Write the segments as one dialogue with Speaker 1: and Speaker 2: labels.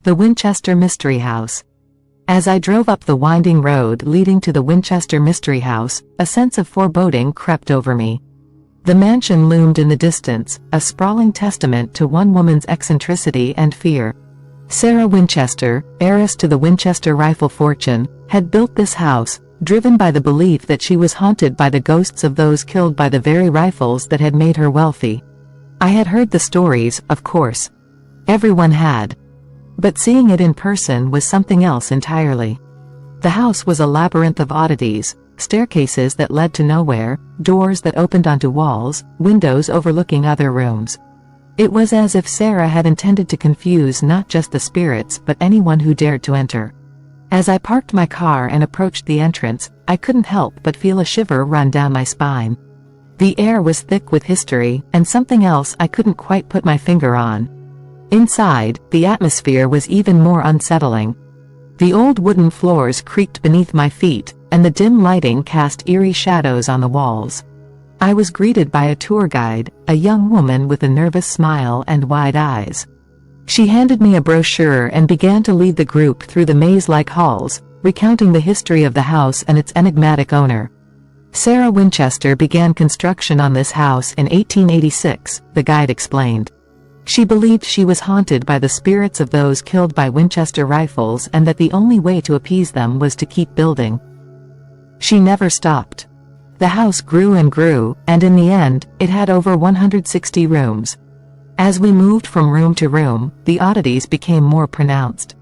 Speaker 1: The Winchester Mystery House. As I drove up the winding road leading to the Winchester Mystery House, a sense of foreboding crept over me. The mansion loomed in the distance, a sprawling testament to one woman's eccentricity and fear. Sarah Winchester, heiress to the Winchester rifle fortune, had built this house, driven by the belief that she was haunted by the ghosts of those killed by the very rifles that had made her wealthy. I had heard the stories, of course. Everyone had. But seeing it in person was something else entirely. The house was a labyrinth of oddities, staircases that led to nowhere, doors that opened onto walls, windows overlooking other rooms. It was as if Sarah had intended to confuse not just the spirits but anyone who dared to enter. As I parked my car and approached the entrance, I couldn't help but feel a shiver run down my spine. The air was thick with history, and something else I couldn't quite put my finger on. Inside, the atmosphere was even more unsettling. The old wooden floors creaked beneath my feet, and the dim lighting cast eerie shadows on the walls. I was greeted by a tour guide, a young woman with a nervous smile and wide eyes. She handed me a brochure and began to lead the group through the maze-like halls, recounting the history of the house and its enigmatic owner. Sarah Winchester began construction on this house in 1886, the guide explained. She believed she was haunted by the spirits of those killed by Winchester rifles and that the only way to appease them was to keep building. She never stopped. The house grew and grew, and in the end, it had over 160 rooms. As we moved from room to room, the oddities became more pronounced.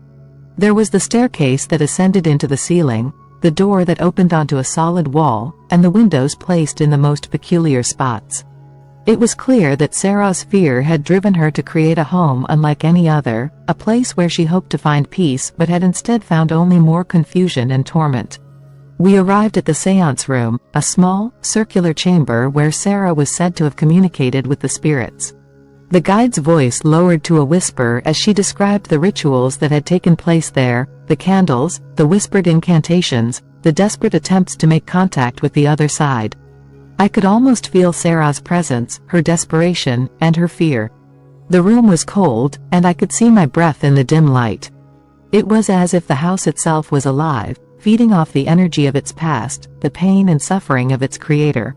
Speaker 1: There was the staircase that ascended into the ceiling, the door that opened onto a solid wall, and the windows placed in the most peculiar spots. It was clear that Sarah's fear had driven her to create a home unlike any other, a place where she hoped to find peace but had instead found only more confusion and torment. We arrived at the séance room, a small, circular chamber where Sarah was said to have communicated with the spirits. The guide's voice lowered to a whisper as she described the rituals that had taken place there, the candles, the whispered incantations, the desperate attempts to make contact with the other side. I could almost feel Sarah's presence, her desperation, and her fear. The room was cold, and I could see my breath in the dim light. It was as if the house itself was alive, feeding off the energy of its past, the pain and suffering of its creator.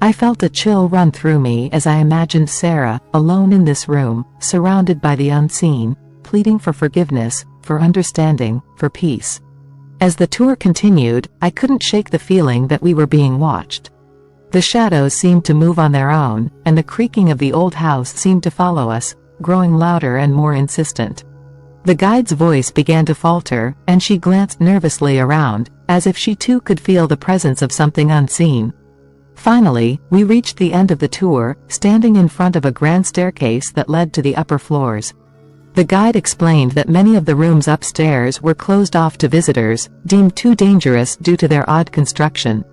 Speaker 1: I felt a chill run through me as I imagined Sarah, alone in this room, surrounded by the unseen, pleading for forgiveness, for understanding, for peace. As the tour continued, I couldn't shake the feeling that we were being watched. The shadows seemed to move on their own, and the creaking of the old house seemed to follow us, growing louder and more insistent. The guide's voice began to falter, and she glanced nervously around, as if she too could feel the presence of something unseen. Finally, we reached the end of the tour, standing in front of a grand staircase that led to the upper floors. The guide explained that many of the rooms upstairs were closed off to visitors, deemed too dangerous due to their odd construction.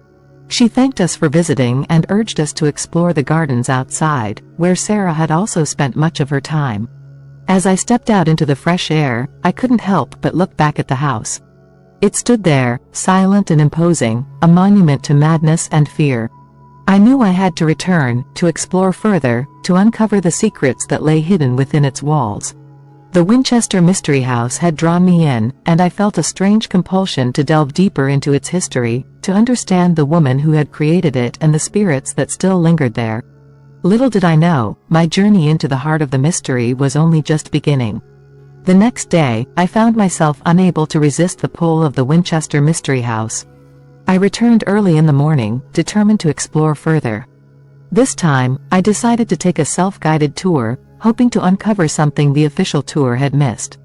Speaker 1: She thanked us for visiting and urged us to explore the gardens outside, where Sarah had also spent much of her time. As I stepped out into the fresh air, I couldn't help but look back at the house. It stood there, silent and imposing, a monument to madness and fear. I knew I had to return, to explore further, to uncover the secrets that lay hidden within its walls. The Winchester Mystery House had drawn me in, and I felt a strange compulsion to delve deeper into its history, to understand the woman who had created it and the spirits that still lingered there. Little did I know, my journey into the heart of the mystery was only just beginning. The next day, I found myself unable to resist the pull of the Winchester Mystery House. I returned early in the morning, determined to explore further. This time, I decided to take a self-guided tour, hoping to uncover something the official tour had missed.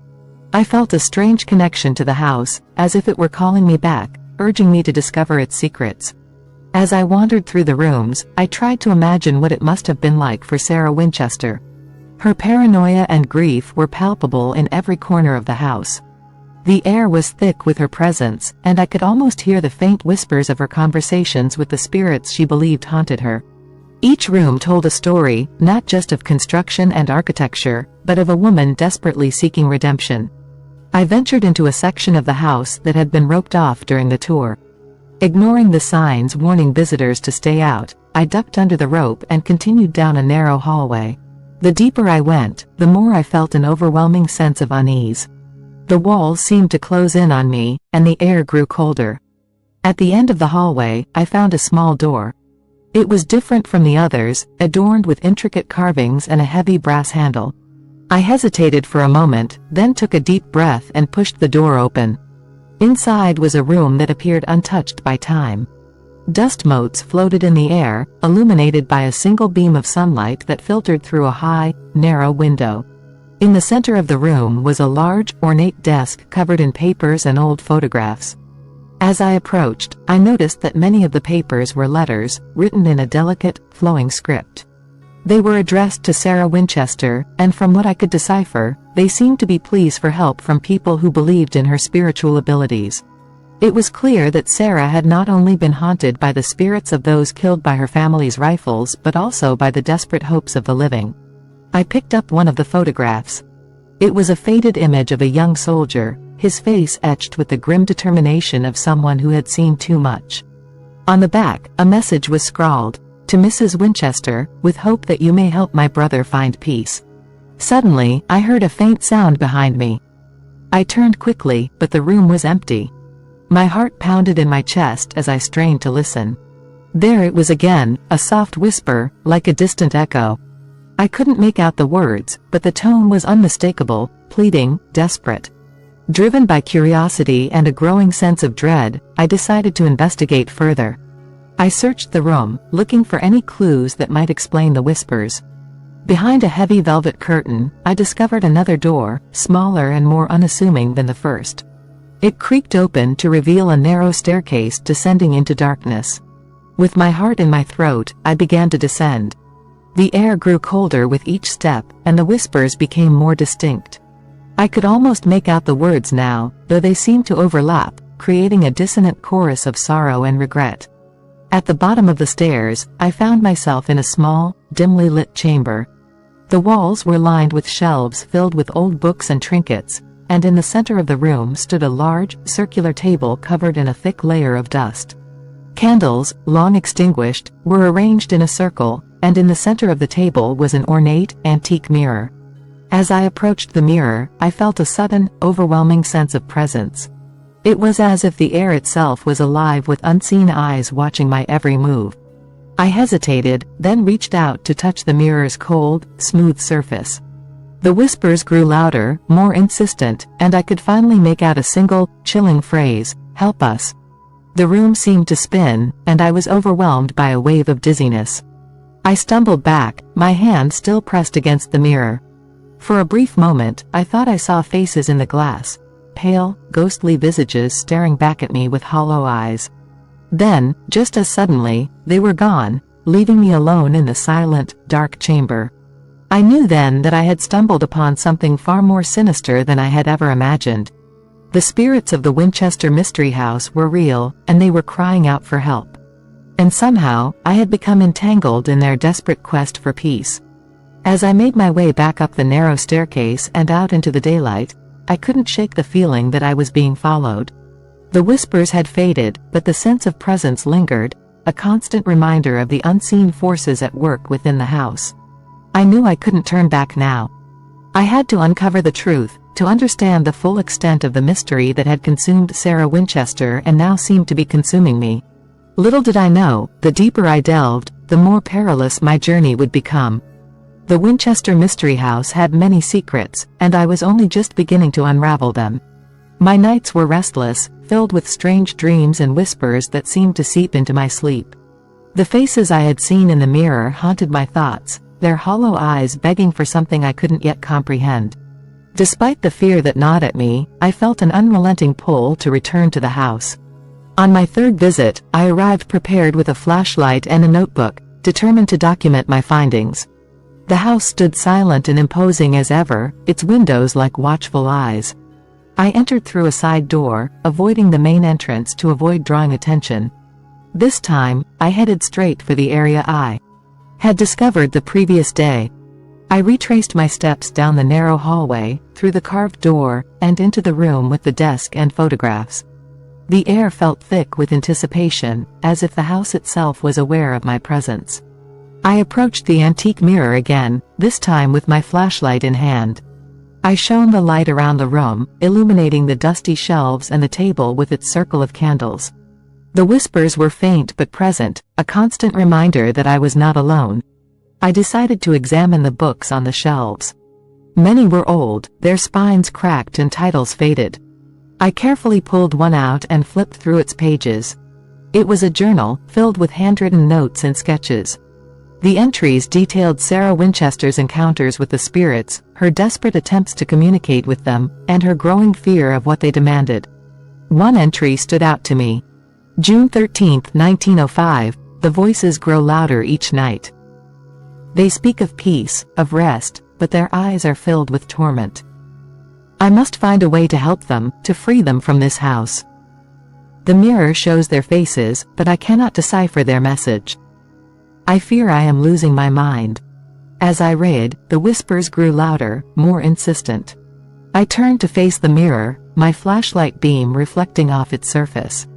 Speaker 1: I felt a strange connection to the house, as if it were calling me back, urging me to discover its secrets. As I wandered through the rooms, I tried to imagine what it must have been like for Sarah Winchester. Her paranoia and grief were palpable in every corner of the house. The air was thick with her presence, and I could almost hear the faint whispers of her conversations with the spirits she believed haunted her. Each room told a story, not just of construction and architecture, but of a woman desperately seeking redemption. I ventured into a section of the house that had been roped off during the tour. Ignoring the signs warning visitors to stay out, I ducked under the rope and continued down a narrow hallway. The deeper I went, the more I felt an overwhelming sense of unease. The walls seemed to close in on me, and the air grew colder. At the end of the hallway, I found a small door. It was different from the others, adorned with intricate carvings and a heavy brass handle. I hesitated for a moment, then took a deep breath and pushed the door open. Inside was a room that appeared untouched by time. Dust motes floated in the air, illuminated by a single beam of sunlight that filtered through a high, narrow window. In the center of the room was a large, ornate desk covered in papers and old photographs. As I approached, I noticed that many of the papers were letters, written in a delicate, flowing script. They were addressed to Sarah Winchester, and from what I could decipher, they seemed to be pleas for help from people who believed in her spiritual abilities. It was clear that Sarah had not only been haunted by the spirits of those killed by her family's rifles but also by the desperate hopes of the living. I picked up one of the photographs. It was a faded image of a young soldier, his face etched with the grim determination of someone who had seen too much. On the back, a message was scrawled, "To Mrs. Winchester, with hope that you may help my brother find peace." Suddenly, I heard a faint sound behind me. I turned quickly, but the room was empty. My heart pounded in my chest as I strained to listen. There it was again, a soft whisper, like a distant echo. I couldn't make out the words, but the tone was unmistakable, pleading, desperate. Driven by curiosity and a growing sense of dread, I decided to investigate further. I searched the room, looking for any clues that might explain the whispers. Behind a heavy velvet curtain, I discovered another door, smaller and more unassuming than the first. It creaked open to reveal a narrow staircase descending into darkness. With my heart in my throat, I began to descend. The air grew colder with each step, and the whispers became more distinct. I could almost make out the words now, though they seemed to overlap, creating a dissonant chorus of sorrow and regret. At the bottom of the stairs, I found myself in a small, dimly lit chamber. The walls were lined with shelves filled with old books and trinkets, and in the center of the room stood a large, circular table covered in a thick layer of dust. Candles, long extinguished, were arranged in a circle, and in the center of the table was an ornate, antique mirror. As I approached the mirror, I felt a sudden, overwhelming sense of presence. It was as if the air itself was alive with unseen eyes watching my every move. I hesitated, then reached out to touch the mirror's cold, smooth surface. The whispers grew louder, more insistent, and I could finally make out a single, chilling phrase, "Help us." The room seemed to spin, and I was overwhelmed by a wave of dizziness. I stumbled back, my hand still pressed against the mirror. For a brief moment, I thought I saw faces in the glass, pale, ghostly visages staring back at me with hollow eyes. Then, just as suddenly, they were gone, leaving me alone in the silent, dark chamber. I knew then that I had stumbled upon something far more sinister than I had ever imagined. The spirits of the Winchester Mystery House were real, and they were crying out for help. And somehow, I had become entangled in their desperate quest for peace. As I made my way back up the narrow staircase and out into the daylight, I couldn't shake the feeling that I was being followed. The whispers had faded, but the sense of presence lingered, a constant reminder of the unseen forces at work within the house. I knew I couldn't turn back now. I had to uncover the truth, to understand the full extent of the mystery that had consumed Sarah Winchester and now seemed to be consuming me. Little did I know, the deeper I delved, the more perilous my journey would become. The Winchester Mystery House had many secrets, and I was only just beginning to unravel them. My nights were restless, filled with strange dreams and whispers that seemed to seep into my sleep. The faces I had seen in the mirror haunted my thoughts, their hollow eyes begging for something I couldn't yet comprehend. Despite the fear that gnawed at me, I felt an unrelenting pull to return to the house. On my third visit, I arrived prepared with a flashlight and a notebook, determined to document my findings. The house stood silent and imposing as ever, its windows like watchful eyes. I entered through a side door, avoiding the main entrance to avoid drawing attention. This time, I headed straight for the area I had discovered the previous day. I retraced my steps down the narrow hallway, through the carved door, and into the room with the desk and photographs. The air felt thick with anticipation, as if the house itself was aware of my presence. I approached the antique mirror again, this time with my flashlight in hand. I shone the light around the room, illuminating the dusty shelves and the table with its circle of candles. The whispers were faint but present, a constant reminder that I was not alone. I decided to examine the books on the shelves. Many were old, their spines cracked and titles faded. I carefully pulled one out and flipped through its pages. It was a journal, filled with handwritten notes and sketches. The entries detailed Sarah Winchester's encounters with the spirits, her desperate attempts to communicate with them, and her growing fear of what they demanded. One entry stood out to me. June 13, 1905, the voices grow louder each night. They speak of peace, of rest, but their eyes are filled with torment. I must find a way to help them, to free them from this house. The mirror shows their faces, but I cannot decipher their message. I fear I am losing my mind. As I read, the whispers grew louder, more insistent. I turned to face the mirror, my flashlight beam reflecting off its surface.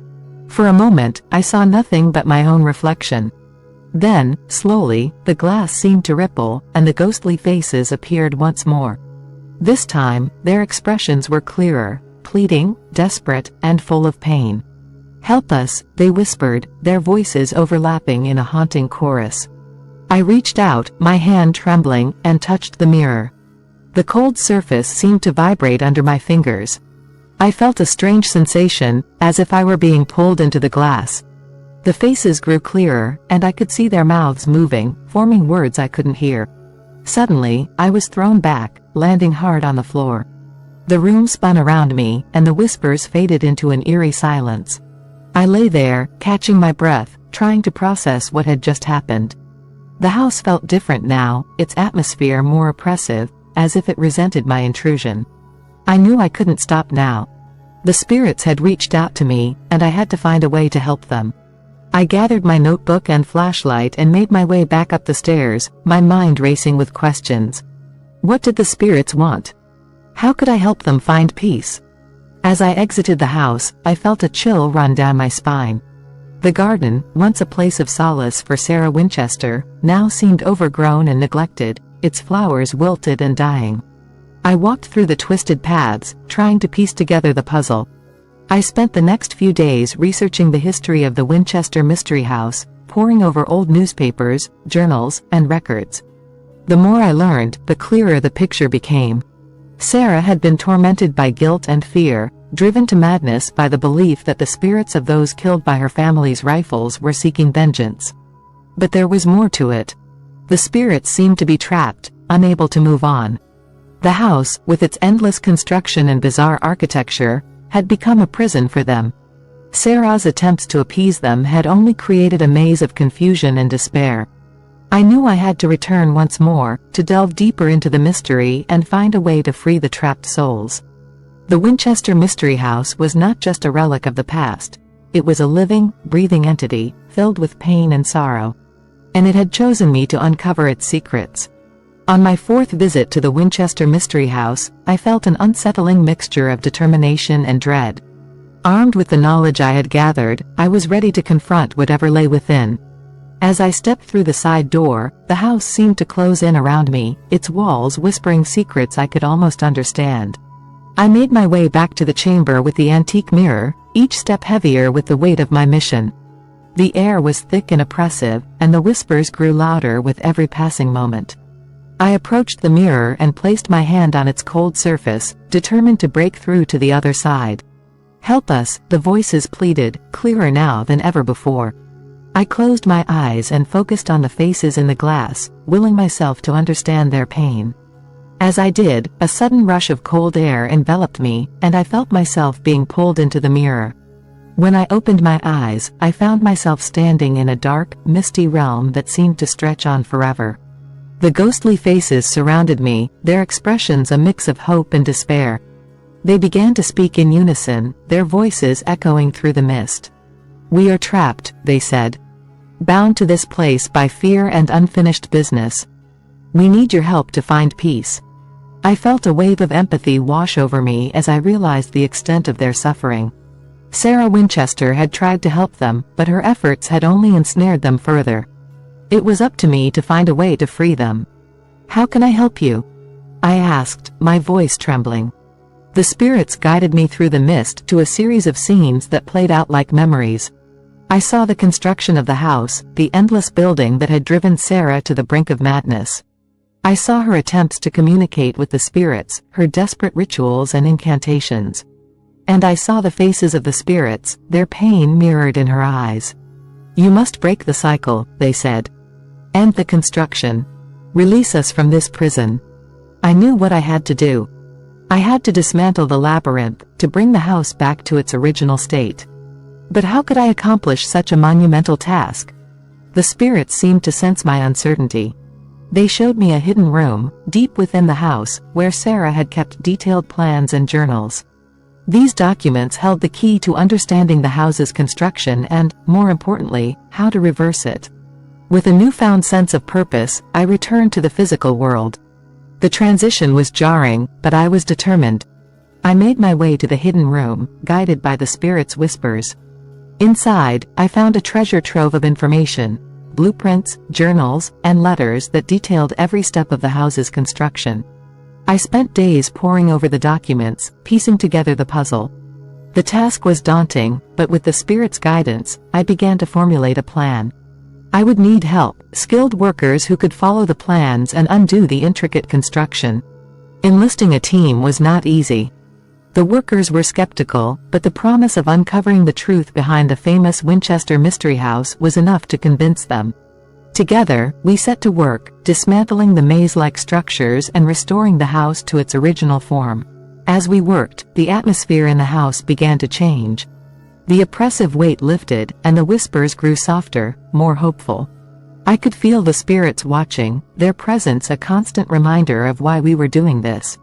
Speaker 1: For a moment, I saw nothing but my own reflection. Then, slowly, the glass seemed to ripple, and the ghostly faces appeared once more. This time, their expressions were clearer, pleading, desperate, and full of pain. "Help us," they whispered, their voices overlapping in a haunting chorus. I reached out, my hand trembling, and touched the mirror. The cold surface seemed to vibrate under my fingers. I felt a strange sensation, as if I were being pulled into the glass. The faces grew clearer, and I could see their mouths moving, forming words I couldn't hear. Suddenly, I was thrown back, landing hard on the floor. The room spun around me, and the whispers faded into an eerie silence. I lay there, catching my breath, trying to process what had just happened. The house felt different now, its atmosphere more oppressive, as if it resented my intrusion. I knew I couldn't stop now. The spirits had reached out to me, and I had to find a way to help them. I gathered my notebook and flashlight and made my way back up the stairs, my mind racing with questions. What did the spirits want? How could I help them find peace? As I exited the house, I felt a chill run down my spine. The garden, once a place of solace for Sarah Winchester, now seemed overgrown and neglected, its flowers wilted and dying. I walked through the twisted paths, trying to piece together the puzzle. I spent the next few days researching the history of the Winchester Mystery House, poring over old newspapers, journals, and records. The more I learned, the clearer the picture became. Sarah had been tormented by guilt and fear, driven to madness by the belief that the spirits of those killed by her family's rifles were seeking vengeance. But there was more to it. The spirits seemed to be trapped, unable to move on. The house, with its endless construction and bizarre architecture, had become a prison for them. Sarah's attempts to appease them had only created a maze of confusion and despair. I knew I had to return once more, to delve deeper into the mystery and find a way to free the trapped souls. The Winchester Mystery House was not just a relic of the past. It was a living, breathing entity, filled with pain and sorrow. And it had chosen me to uncover its secrets. On my fourth visit to the Winchester Mystery House, I felt an unsettling mixture of determination and dread. Armed with the knowledge I had gathered, I was ready to confront whatever lay within. As I stepped through the side door, the house seemed to close in around me, its walls whispering secrets I could almost understand. I made my way back to the chamber with the antique mirror, each step heavier with the weight of my mission. The air was thick and oppressive, and the whispers grew louder with every passing moment. I approached the mirror and placed my hand on its cold surface, determined to break through to the other side. "Help us," the voices pleaded, clearer now than ever before. I closed my eyes and focused on the faces in the glass, willing myself to understand their pain. As I did, a sudden rush of cold air enveloped me, and I felt myself being pulled into the mirror. When I opened my eyes, I found myself standing in a dark, misty realm that seemed to stretch on forever. The ghostly faces surrounded me, their expressions a mix of hope and despair. They began to speak in unison, their voices echoing through the mist. "We are trapped," they said. "Bound to this place by fear and unfinished business. We need your help to find peace." I felt a wave of empathy wash over me as I realized the extent of their suffering. Sarah Winchester had tried to help them, but her efforts had only ensnared them further. It was up to me to find a way to free them. "How can I help you?" I asked, my voice trembling. The spirits guided me through the mist to a series of scenes that played out like memories. I saw the construction of the house, the endless building that had driven Sarah to the brink of madness. I saw her attempts to communicate with the spirits, her desperate rituals and incantations. And I saw the faces of the spirits, their pain mirrored in her eyes. You must break the cycle, they said. End the construction. Release us from this prison. I knew what I had to do. I had to dismantle the labyrinth, to bring the house back to its original state. But how could I accomplish such a monumental task? The spirits seemed to sense my uncertainty. They showed me a hidden room, deep within the house, where Sarah had kept detailed plans and journals. These documents held the key to understanding the house's construction and, more importantly, how to reverse it. With a newfound sense of purpose, I returned to the physical world. The transition was jarring, but I was determined. I made my way to the hidden room, guided by the spirits' whispers. Inside, I found a treasure trove of information, blueprints, journals, and letters that detailed every step of the house's construction. I spent days poring over the documents, piecing together the puzzle. The task was daunting, but with the spirits' guidance, I began to formulate a plan. I would need help, skilled workers who could follow the plans and undo the intricate construction. Enlisting a team was not easy. The workers were skeptical, but the promise of uncovering the truth behind the famous Winchester Mystery House was enough to convince them. Together, we set to work, dismantling the maze-like structures and restoring the house to its original form. As we worked, the atmosphere in the house began to change. The oppressive weight lifted, and the whispers grew softer, more hopeful. I could feel the spirits watching, their presence a constant reminder of why we were doing this.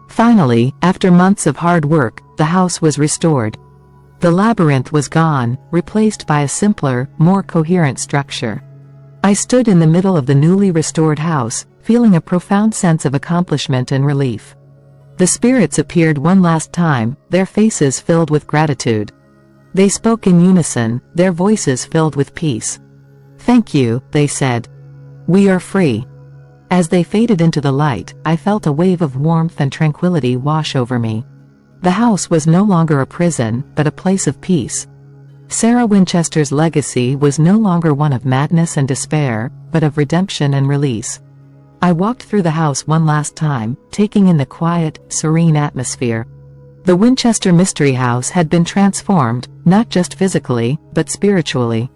Speaker 1: Finally, after months of hard work, the house was restored. The labyrinth was gone, replaced by a simpler, more coherent structure. I stood in the middle of the newly restored house, feeling a profound sense of accomplishment and relief. The spirits appeared one last time, their faces filled with gratitude. They spoke in unison, their voices filled with peace. "Thank you," they said. "We are free." As they faded into the light, I felt a wave of warmth and tranquility wash over me. The house was no longer a prison, but a place of peace. Sarah Winchester's legacy was no longer one of madness and despair, but of redemption and release. I walked through the house one last time, taking in the quiet, serene atmosphere. The Winchester Mystery House had been transformed, not just physically, but spiritually.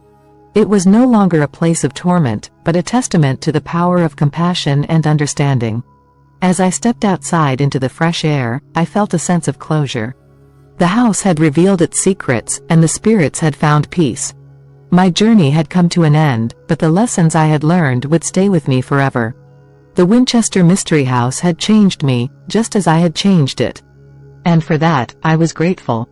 Speaker 1: It was no longer a place of torment, but a testament to the power of compassion and understanding. As I stepped outside into the fresh air, I felt a sense of closure. The house had revealed its secrets, and the spirits had found peace. My journey had come to an end, but the lessons I had learned would stay with me forever. The Winchester Mystery House had changed me, just as I had changed it. And for that, I was grateful.